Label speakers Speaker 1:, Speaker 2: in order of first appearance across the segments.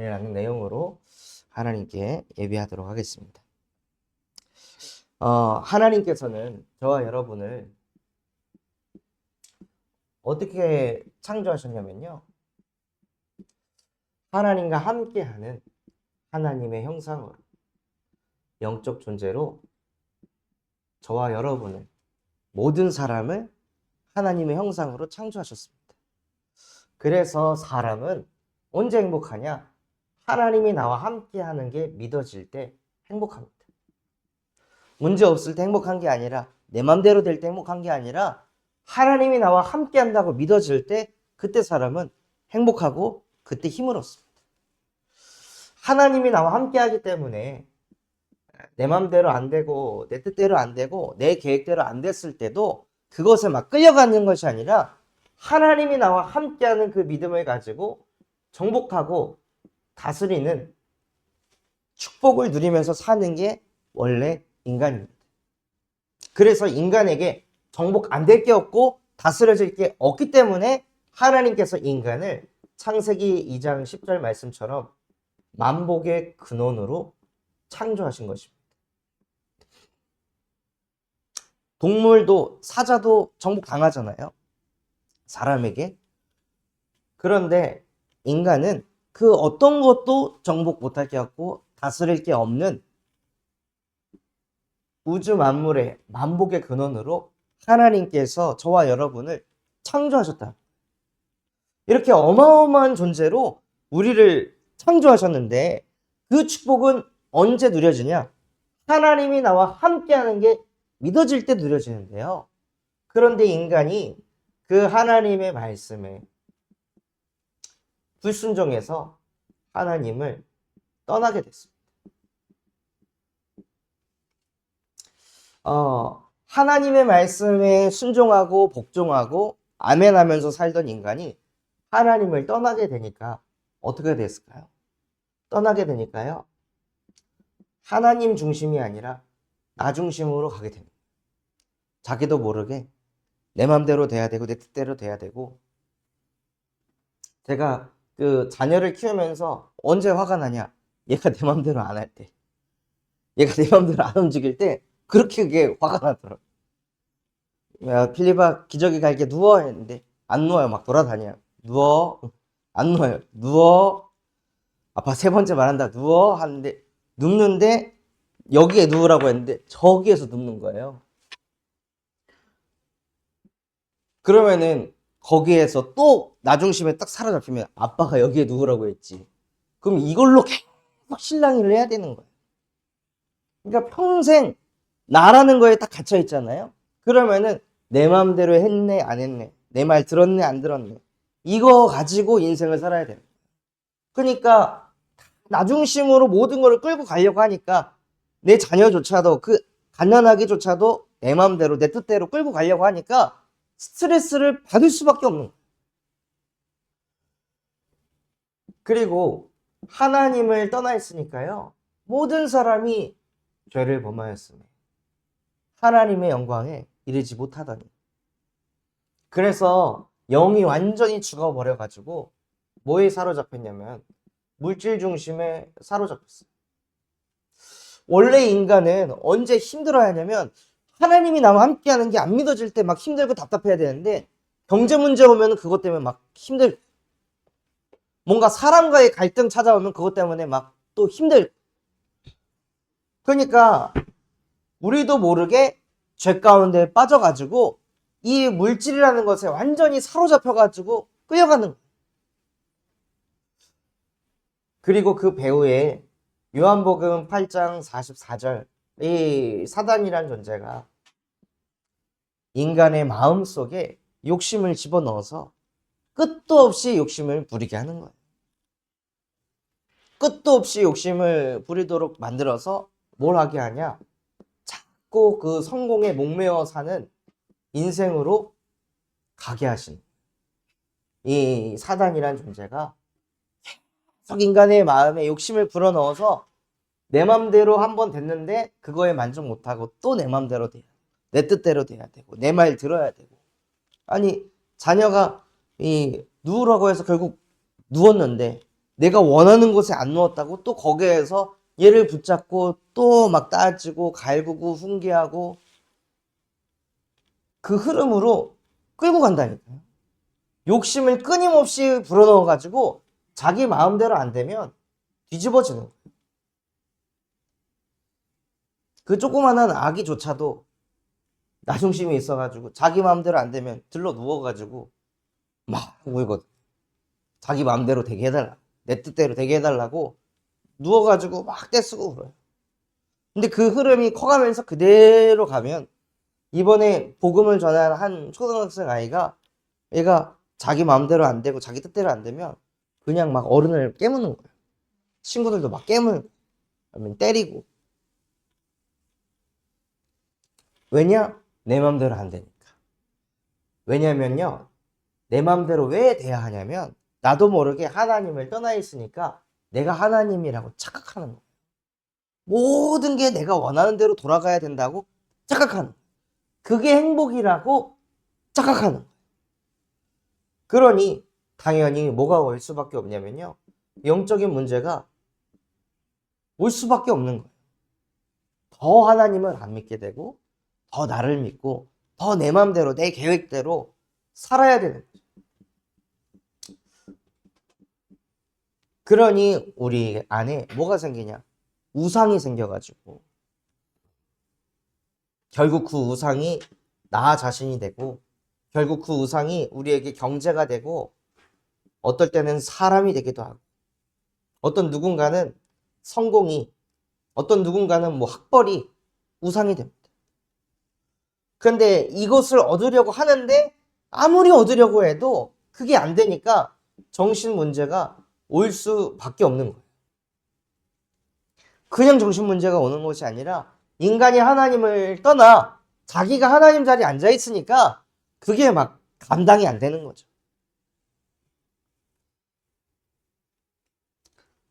Speaker 1: 라는 내용으로 하나님께 예배하도록 하겠습니다. 하나님께서는 저와 여러분을 어떻게 창조하셨냐면요. 하나님과 함께하는 하나님의 형상으로, 영적 존재로 저와 여러분을, 모든 사람을 하나님의 형상으로 창조하셨습니다. 그래서 사람은 언제 행복하냐? 하나님이 나와 함께하는 게 믿어질 때 행복합니다. 문제 없을 때 행복한 게 아니라, 내 맘대로 될 때 행복한 게 아니라, 하나님이 나와 함께한다고 믿어질 때 그때 사람은 행복하고 그때 힘을 얻습니다. 하나님이 나와 함께하기 때문에 내 맘대로 안 되고 내 뜻대로 안 되고 내 계획대로 안 됐을 때도 그것에 막 끌려가는 것이 아니라 하나님이 나와 함께하는 그 믿음을 가지고 정복하고 다스리는 축복을 누리면서 사는 게 원래 인간입니다. 그래서 인간에게 정복 안 될 게 없고 다스려질 게 없기 때문에 하나님께서 인간을 창세기 2장 10절 말씀처럼 만복의 근원으로 창조하신 것입니다. 동물도, 사자도 정복 당하잖아요, 사람에게. 그런데 인간은 그 어떤 것도 정복 못할 게 없고 다스릴 게 없는 우주 만물의 만복의 근원으로 하나님께서 저와 여러분을 창조하셨다. 이렇게 어마어마한 존재로 우리를 창조하셨는데 그 축복은 언제 누려지냐? 하나님이 나와 함께하는 게 믿어질 때 누려지는데요. 그런데 인간이 그 하나님의 말씀에 불순종해서 하나님을 떠나게 됐습니다. 하나님의 말씀에 순종하고 복종하고 아멘하면서 살던 인간이 하나님을 떠나게 되니까 어떻게 됐을까요? 떠나게 되니까요, 하나님 중심이 아니라 나 중심으로 가게 됩니다. 자기도 모르게 내 맘대로 돼야 되고 내 뜻대로 돼야 되고. 제가 그 자녀를 키우면서 언제 화가 나냐? 얘가 내 맘대로 안 할 때, 얘가 내 맘대로 안 움직일 때 그렇게 그게 화가 나더라고요. 야, 필리바 기저귀 갈게 누워 했는데 안 누워요. 막 돌아다녀요. 누워. 안 누워요. 누워. 아빠 세 번째 말한다. 누워 하는데 눕는데 여기에 누우라고 했는데 저기에서 눕는 거예요. 그러면은 거기에서 또 나 중심에 딱 사로잡히면 아빠가 여기에 누우라고 했지. 그럼 이걸로 계속 실랑이를 해야 되는 거예요. 그러니까 평생 나라는 거에 딱 갇혀 있잖아요. 그러면은 내 마음대로 했네 안 했네, 내 말 들었네 안 들었네, 이거 가지고 인생을 살아야 돼요. 그러니까 나 중심으로 모든 걸 끌고 가려고 하니까 내 자녀조차도, 그 가난하기조차도 내 마음대로 내 뜻대로 끌고 가려고 하니까 스트레스를 받을 수밖에 없는 거예요. 그리고 하나님을 떠나 있으니까요, 모든 사람이 죄를 범하였으며 하나님의 영광에 이르지 못하더니. 그래서 영이 완전히 죽어버려가지고 뭐에 사로잡혔냐면 물질 중심에 사로잡혔어요. 원래 인간은 언제 힘들어야 하냐면 하나님이 나와 함께하는 게 안 믿어질 때 막 힘들고 답답해야 되는데, 경제 문제 오면 그것 때문에 막 힘들, 뭔가 사람과의 갈등 찾아오면 그것 때문에 막 또 힘들. 그러니까 우리도 모르게 죄 가운데 빠져가지고 이 물질이라는 것에 완전히 사로잡혀가지고 끌려가는 거예요. 그리고 그 배후에 요한복음 8장 44절, 이 사단이란 존재가 인간의 마음 속에 욕심을 집어넣어서 끝도 없이 욕심을 부리게 하는 거예요. 끝도 없이 욕심을 부리도록 만들어서 뭘 하게 하냐? 자꾸 그 성공에 목매어 사는 인생으로 가게 하신 이 사단이란 존재가 계속 인간의 마음에 욕심을 불어넣어서 내 맘대로 한번 됐는데 그거에 만족 못하고 또 내 맘대로 돼야 돼. 내 뜻대로 돼야 되고 내 말 들어야 되고. 아니, 자녀가 누우라고 해서 결국 누웠는데 내가 원하는 곳에 안 놓았다고 또 거기에서 얘를 붙잡고 또 막 따지고 갈구고 훈계하고 그 흐름으로 끌고 간다니까요. 욕심을 끊임없이 불어넣어가지고 자기 마음대로 안 되면 뒤집어지는 거예요. 그 조그만한 아기조차도 나중심이 있어가지고 자기 마음대로 안 되면 들러 누워가지고 막 울거든. 자기 마음대로 되게 해달라. 내 뜻대로 되게 해달라고 누워가지고 막 떼쓰고 울어요. 근데 그 흐름이 커가면서 그대로 가면 이번에 복음을 전한 한 초등학생 아이가 얘가 자기 마음대로 안 되고 자기 뜻대로 안 되면 그냥 막 어른을 깨무는 거예요. 친구들도 막 깨물고 때리고. 왜냐? 내 마음대로 안 되니까. 왜냐면요, 내 마음대로 왜 돼야 하냐면 나도 모르게 하나님을 떠나 있으니까 내가 하나님이라고 착각하는 거예요. 모든 게 내가 원하는 대로 돌아가야 된다고 착각하는 거예요. 그게 행복이라고 착각하는 거예요. 그러니 당연히 뭐가 올 수밖에 없냐면요, 영적인 문제가 올 수밖에 없는 거예요. 더 하나님을 안 믿게 되고 더 나를 믿고 더 내 마음대로 내 계획대로 살아야 되는 거죠. 그러니 우리 안에 뭐가 생기냐? 우상이 생겨가지고 결국 그 우상이 나 자신이 되고 결국 그 우상이 우리에게 경제가 되고 어떨 때는 사람이 되기도 하고 어떤 누군가는 성공이 어떤 누군가는 뭐 학벌이 우상이 됩니다. 그런데 이것을 얻으려고 하는데 아무리 얻으려고 해도 그게 안 되니까 정신 문제가 올 수밖에 없는 거예요. 그냥 정신 문제가 오는 것이 아니라 인간이 하나님을 떠나 자기가 하나님 자리에 앉아 있으니까 그게 막 감당이 안 되는 거죠.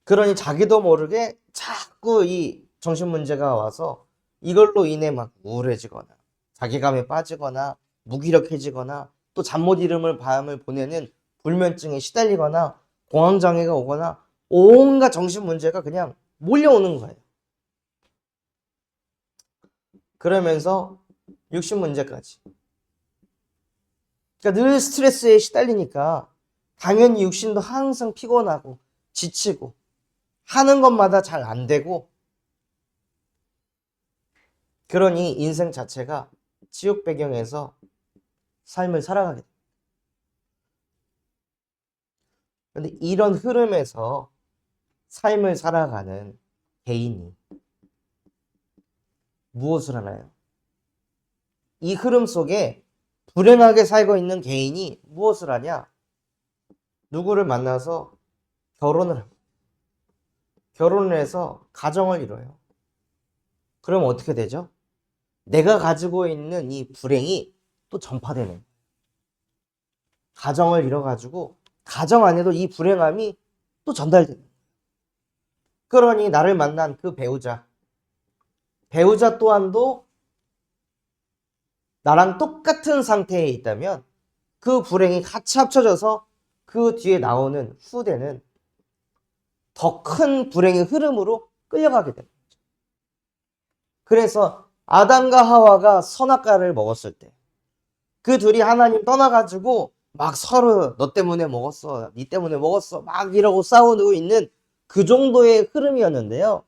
Speaker 1: 그러니 자기도 모르게 자꾸 이 정신 문제가 와서 이걸로 인해 막 우울해지거나 자괴감에 빠지거나 무기력해지거나 또 잠 못 이루는 밤을 보내는 불면증에 시달리거나 공황장애가 오거나 온갖 정신 문제가 그냥 몰려오는 거예요. 그러면서 육신 문제까지. 그러니까 늘 스트레스에 시달리니까 당연히 육신도 항상 피곤하고 지치고 하는 것마다 잘 안 되고, 그러니 인생 자체가 지옥 배경에서 삶을 살아가게 됩니다. 그런데 이런 흐름에서 삶을 살아가는 개인이 무엇을 하나요? 이 흐름 속에 불행하게 살고 있는 개인이 무엇을 하냐? 누구를 만나서 결혼을 합니다. 결혼을 해서 가정을 이뤄요. 그럼 어떻게 되죠? 내가 가지고 있는 이 불행이 또 전파되는 거예요. 가정을 이뤄가지고 가정 안에도 이 불행함이 또 전달되는 거예요. 그러니 나를 만난 그 배우자 또한도 나랑 똑같은 상태에 있다면 그 불행이 같이 합쳐져서 그 뒤에 나오는 후대는 더 큰 불행의 흐름으로 끌려가게 됩니다. 그래서 아담과 하와가 선악과를 먹었을 때 그 둘이 하나님 떠나가지고 막 서로 너 때문에 먹었어, 니 때문에 먹었어 막 이러고 싸우고 있는 그 정도의 흐름이었는데요.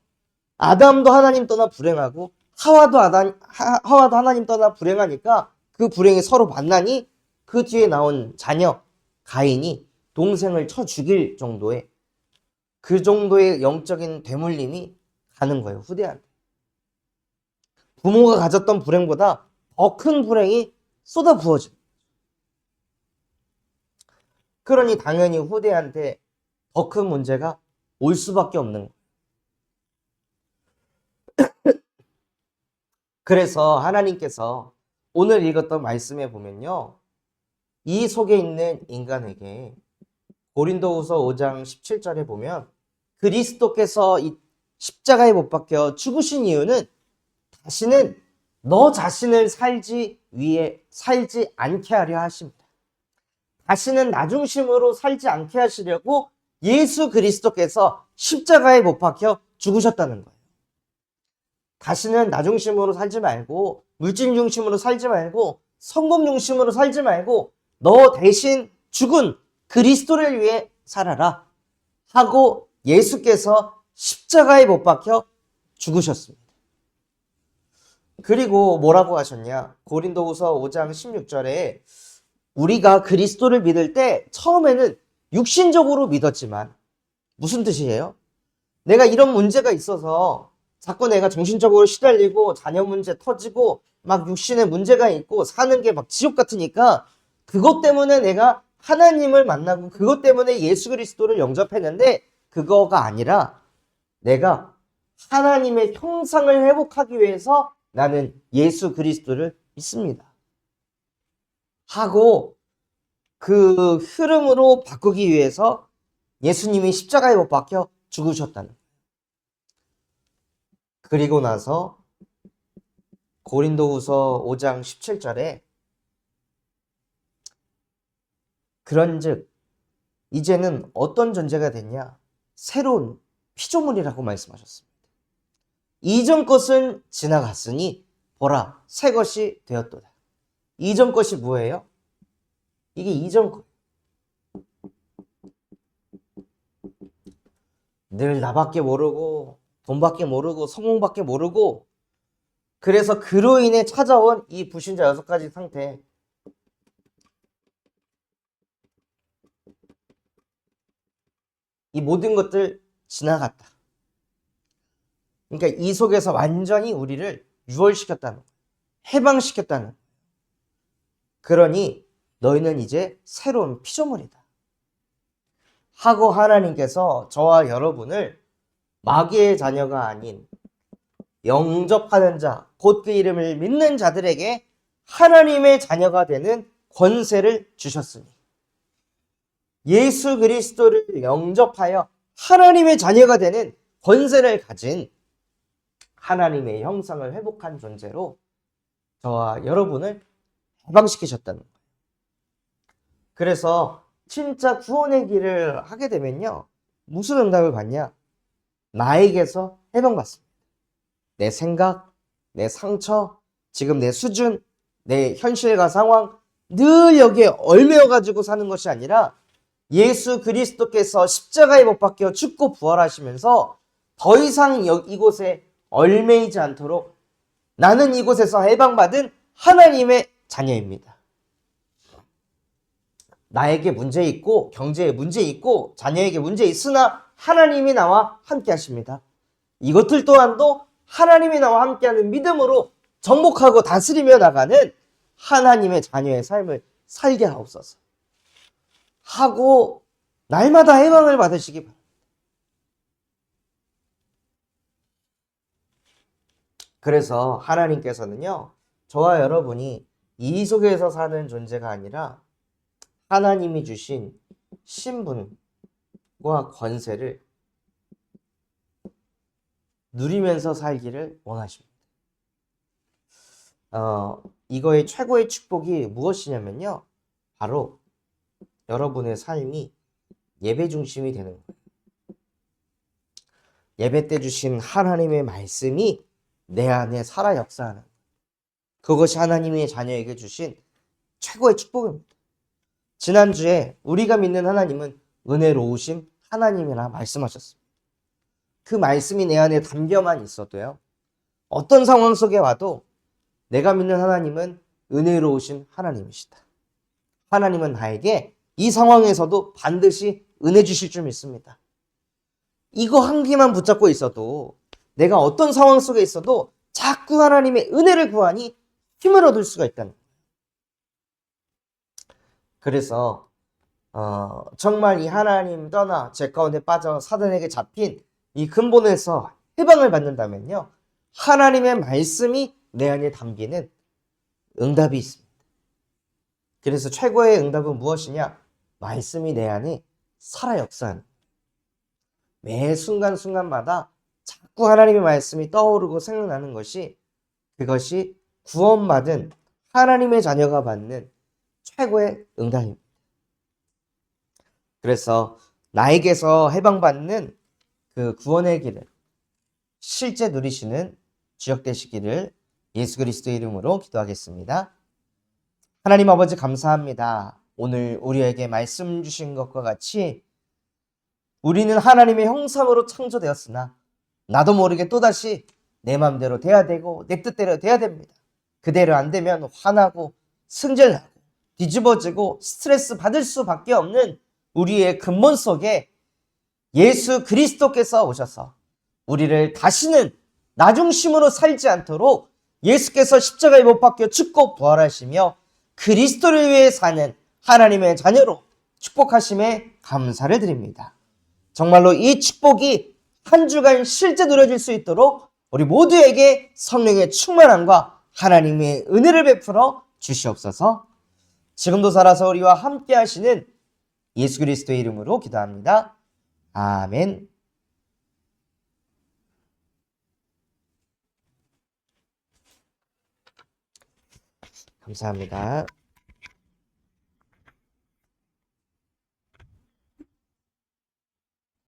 Speaker 1: 아담도 하나님 떠나 불행하고 하와도 하나님 떠나 불행하니까 그 불행이 서로 만나니 그 뒤에 나온 자녀 가인이 동생을 쳐 죽일 정도의 그 정도의 영적인 되물림이 가는 거예요. 후대한테. 부모가 가졌던 불행보다 더 큰 불행이 쏟아 부어져. 그러니 당연히 후대한테 더 큰 문제가 올 수밖에 없는 거예요. 그래서 하나님께서 오늘 읽었던 말씀에 보면요, 이 속에 있는 인간에게 고린도후서 5장 17절에 보면 그리스도께서 이 십자가에 못 박혀 죽으신 이유는 다시는 너 자신을 살지 않게 하려 하십니다. 다시는 나 중심으로 살지 않게 하시려고 예수 그리스도께서 십자가에 못 박혀 죽으셨다는 거예요. 다시는 나 중심으로 살지 말고, 물질 중심으로 살지 말고, 성공 중심으로 살지 말고, 너 대신 죽은 그리스도를 위해 살아라 하고 예수께서 십자가에 못 박혀 죽으셨습니다. 그리고 뭐라고 하셨냐? 고린도후서 5장 16절에 우리가 그리스도를 믿을 때 처음에는 육신적으로 믿었지만, 무슨 뜻이에요? 내가 이런 문제가 있어서 자꾸 내가 정신적으로 시달리고 자녀 문제 터지고 막 육신에 문제가 있고 사는 게 막 지옥 같으니까 그것 때문에 내가 하나님을 만나고 그것 때문에 예수 그리스도를 영접했는데, 그거가 아니라 내가 하나님의 형상을 회복하기 위해서 나는 예수 그리스도를 믿습니다 하고 그 흐름으로 바꾸기 위해서 예수님이 십자가에 못 박혀 죽으셨다는 거예요. 그리고 나서 고린도후서 5장 17절에 그런즉 이제는 어떤 존재가 됐냐? 새로운 피조물이라고 말씀하셨습니다. 이전 것은 지나갔으니 보라 새 것이 되었도다. 이전 것이 뭐예요? 이게 이전 것. 늘 나밖에 모르고 돈밖에 모르고 성공밖에 모르고, 그래서 그로 인해 찾아온 이 불신자 6가지 상태, 이 모든 것들 지나갔다. 그러니까 이 속에서 완전히 우리를 유월시켰다는 거예요. 해방시켰다는 거예요. 그러니 너희는 이제 새로운 피조물이다 하고 하나님께서 저와 여러분을 마귀의 자녀가 아닌 영접하는 자, 곧 그 이름을 믿는 자들에게 하나님의 자녀가 되는 권세를 주셨으니, 예수 그리스도를 영접하여 하나님의 자녀가 되는 권세를 가진 하나님의 형상을 회복한 존재로 저와 여러분을 해방시키셨다는 거예요. 그래서 진짜 구원의 길을 하게 되면요, 무슨 응답을 받냐? 나에게서 해방받습니다. 내 생각, 내 상처, 지금 내 수준, 내 현실과 상황 늘 여기에 얽매여가지고 사는 것이 아니라 예수 그리스도께서 십자가에 못 박혀 죽고 부활하시면서 더 이상 이곳에 얽매이지 않도록 나는 이곳에서 해방받은 하나님의 자녀입니다. 나에게 문제 있고 경제에 문제 있고 자녀에게 문제 있으나 하나님이 나와 함께 하십니다. 이것들 또한도 하나님이 나와 함께하는 믿음으로 정복하고 다스리며 나가는 하나님의 자녀의 삶을 살게 하옵소서 하고 날마다 해방을 받으시기 바랍니다. 그래서 하나님께서는요, 저와 여러분이 이 속에서 사는 존재가 아니라 하나님이 주신 신분과 권세를 누리면서 살기를 원하십니다. 이거의 최고의 축복이 무엇이냐면요, 바로 여러분의 삶이 예배 중심이 되는 거예요. 예배 때 주신 하나님의 말씀이 내 안에 살아 역사하는, 그것이 하나님의 자녀에게 주신 최고의 축복입니다. 지난주에 우리가 믿는 하나님은 은혜로우신 하나님이라 말씀하셨습니다. 그 말씀이 내 안에 담겨만 있어도요, 어떤 상황 속에 와도 내가 믿는 하나님은 은혜로우신 하나님이시다. 하나님은 나에게 이 상황에서도 반드시 은혜 주실 줄 믿습니다. 이거 한 개만 붙잡고 있어도 내가 어떤 상황 속에 있어도 자꾸 하나님의 은혜를 구하니 힘을 얻을 수가 있다는 거예요. 그래서 정말 이 하나님 떠나 제 가운데 빠져 사단에게 잡힌 이 근본에서 해방을 받는다면요, 하나님의 말씀이 내 안에 담기는 응답이 있습니다. 그래서 최고의 응답은 무엇이냐? 말씀이 내 안에 살아 역사하는, 매 순간순간마다 자꾸 하나님의 말씀이 떠오르고 생각나는 것이, 그것이 구원받은 하나님의 자녀가 받는 최고의 응답입니다. 그래서 나에게서 해방받는 그 구원의 길을 실제 누리시는 주역 되시기를 예수 그리스도의 이름으로 기도하겠습니다. 하나님 아버지 감사합니다. 오늘 우리에게 말씀 주신 것과 같이 우리는 하나님의 형상으로 창조되었으나 나도 모르게 또다시 내 마음대로 돼야 되고 내 뜻대로 돼야 됩니다. 그대로 안 되면 화나고 승질나고 뒤집어지고 스트레스 받을 수밖에 없는 우리의 근본 속에 예수 그리스도께서 오셔서 우리를 다시는 나 중심으로 살지 않도록 예수께서 십자가에 못 박혀 죽고 부활하시며 그리스도를 위해 사는 하나님의 자녀로 축복하심에 감사를 드립니다. 정말로 이 축복이 한 주간 실제 누려질 수 있도록 우리 모두에게 성령의 충만함과 하나님의 은혜를 베풀어 주시옵소서. 지금도 살아서 우리와 함께 하시는 예수 그리스도의 이름으로 기도합니다. 아멘. 감사합니다.